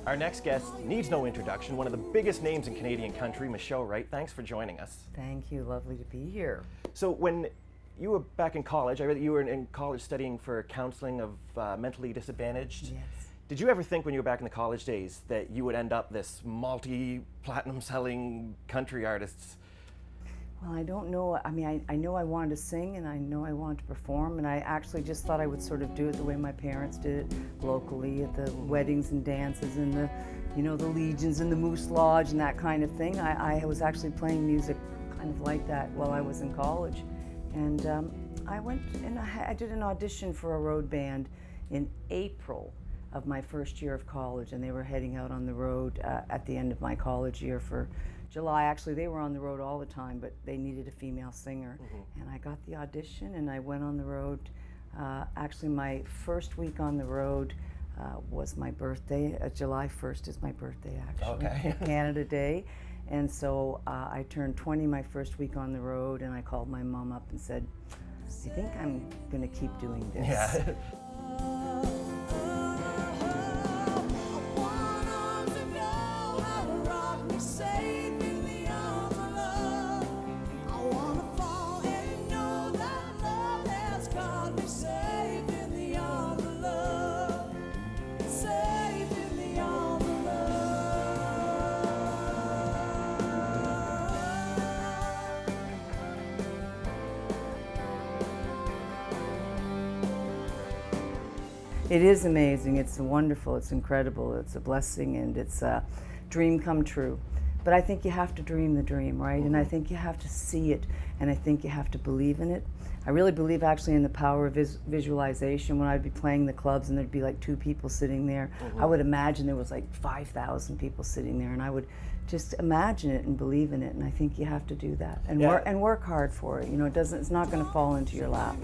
Our next guest needs no introduction, one of the biggest names in Canadian country, Michelle Wright. Thanks for joining us. Thank you, lovely to be here. So when you were back in college, I read that you were in college studying for counseling of mentally disadvantaged. Yes. Did you ever think when you were back in the college days that you would end up this multi-platinum selling country artist? Well, I don't know. I mean, I know I wanted to sing and I know I wanted to perform, and I actually just thought I would sort of do it the way my parents did it, locally at the weddings and dances and the, you know, the Legions and the Moose Lodge and that kind of thing. I was actually playing music kind of like that while I was in college. And I went and I did an audition for a road band in April of my first year of college, and they were heading out on the road at the end of my college year for July. Actually, they were on the road all the time, but they needed a female singer. And I got the audition and I went on the road. Actually, my first week on the road was my birthday. July 1st is my birthday, actually. Okay. Canada Day. And so I turned 20 my first week on the road, and I called my mom up and said, I think I'm going to keep doing this. Yeah. It is amazing, it's wonderful, it's incredible, it's a blessing, and it's a dream come true. But I think you have to dream the dream, right? And I think you have to see it, and I think you have to believe in it. I really believe actually in the power of visualization. When I'd be playing the clubs and there'd be like 2 people sitting there, I would imagine there was like 5,000 people sitting there, and I would just imagine it and believe in it, and I think you have to do that and work hard for it. You know, it's not going to fall into your lap.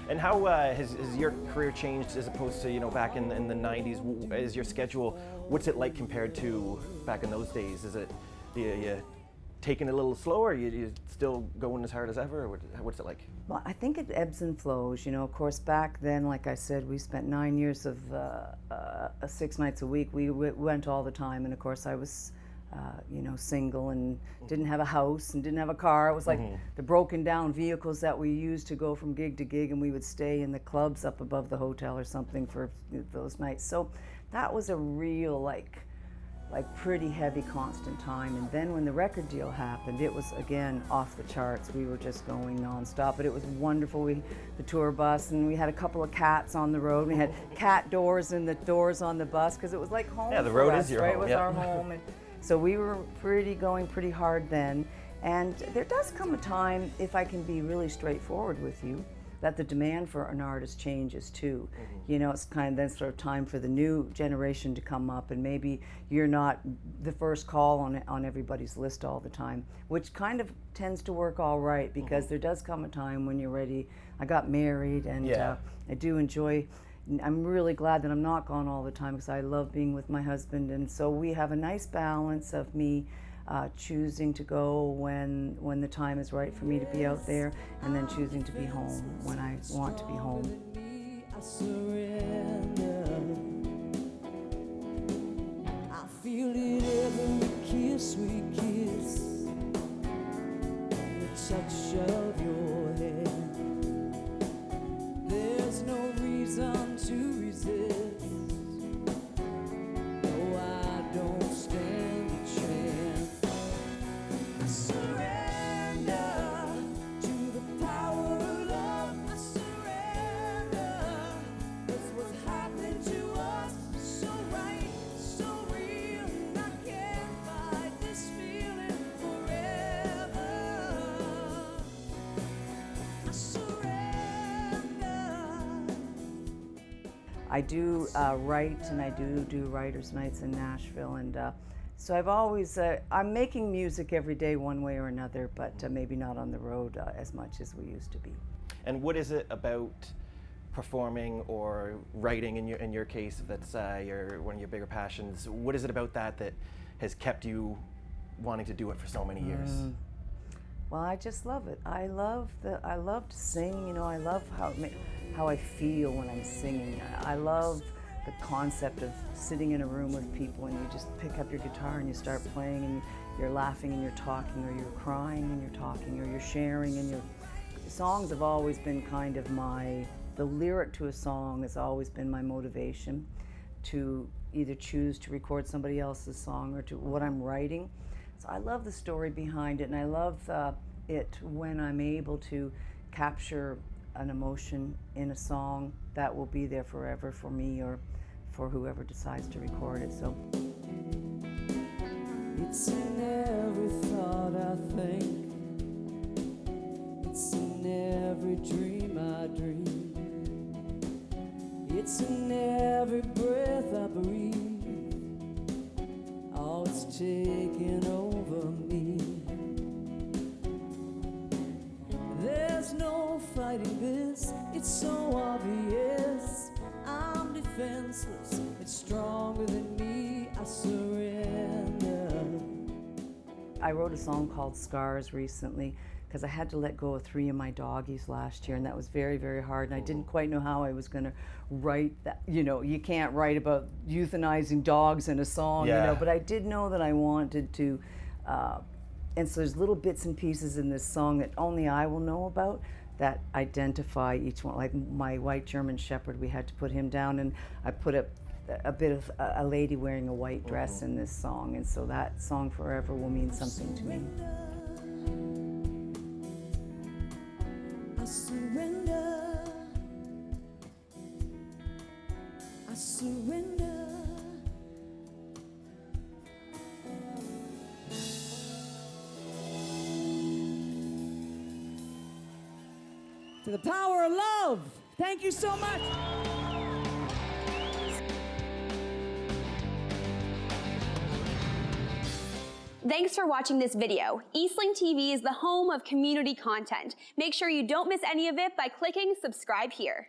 And how has your career changed as opposed to, you know, back in the 90s? Is your schedule, what's it like compared to back in those days? Is it, you taking it a little slower? You still going as hard as ever? Or what's it like? Well, I think it ebbs and flows. You know, of course, back then, like I said, we spent 9 years of 6 nights a week. We went all the time, and of course, I was you know, single and didn't have a house and didn't have a car. It was like the broken down vehicles that we used to go from gig to gig, and we would stay in the clubs up above the hotel or something for those nights. So that was a real like pretty heavy constant time. And then when the record deal happened, it was again off the charts. We were just going nonstop, but it was wonderful. The tour bus, and we had a couple of cats on the road. We had cat doors and the doors on the bus because it was like home. Yeah, the road is your home. It was our home. And so we were going pretty hard then. And there does come a time, if I can be really straightforward with you, that the demand for an artist changes too. You know, it's kind of then sort of time for the new generation to come up, and maybe you're not the first call on everybody's list all the time, which kind of tends to work all right, because there does come a time when you're ready. I got married, and I do enjoy. I'm really glad that I'm not gone all the time, because I love being with my husband, and so we have a nice balance of me choosing to go when the time is right for me to be out there, and then choosing to be home when I want to be home. I surrender. I feel it every kiss we kiss, the touch of your hand. There's no reason to resist. No, I don't stand a chance. I surrender to the power of love. I surrender. That's what's happening to us. So right, so real. I can't fight this feeling forever. I do write, and I do writers' nights in Nashville, and so I've always, I'm making music every day one way or another, but maybe not on the road as much as we used to be. And what is it about performing or writing, in your case, that's one of your bigger passions? What is it about that that has kept you wanting to do it for so many years? Well, I just love it. I love to sing. You know, I love how I feel when I'm singing. I love the concept of sitting in a room with people and you just pick up your guitar and you start playing and you're laughing and you're talking, or you're crying and you're talking, or you're sharing, and songs have always been kind of the lyric to a song has always been my motivation to either choose to record somebody else's song or to what I'm writing. So I love the story behind it, and I love it when I'm able to capture an emotion in a song that will be there forever for me or for whoever decides to record it. So It's in every thought I think, it's in every dream I dream, it's in every breath I breathe. Oh, it's taking over me. There's no fighting this, it's so obvious. I'm defenseless, it's stronger than me, I surrender. I wrote a song called Scars recently because I had to let go of 3 of my doggies last year, and that was very, very hard, and I didn't quite know how I was going to write that. You know, you can't write about euthanizing dogs in a song, Yeah. you know, but I did know that I wanted to, and so there's little bits and pieces in this song that only I will know about that identify each one. Like my white German Shepherd, we had to put him down, and I put a bit of a lady wearing a white dress in this song, and so that song forever will mean something to me. I surrender, I surrender. To the power of love. Thank you so much. Thanks for watching this video. Eastlink TV is the home of community content. Make sure you don't miss any of it by clicking subscribe here.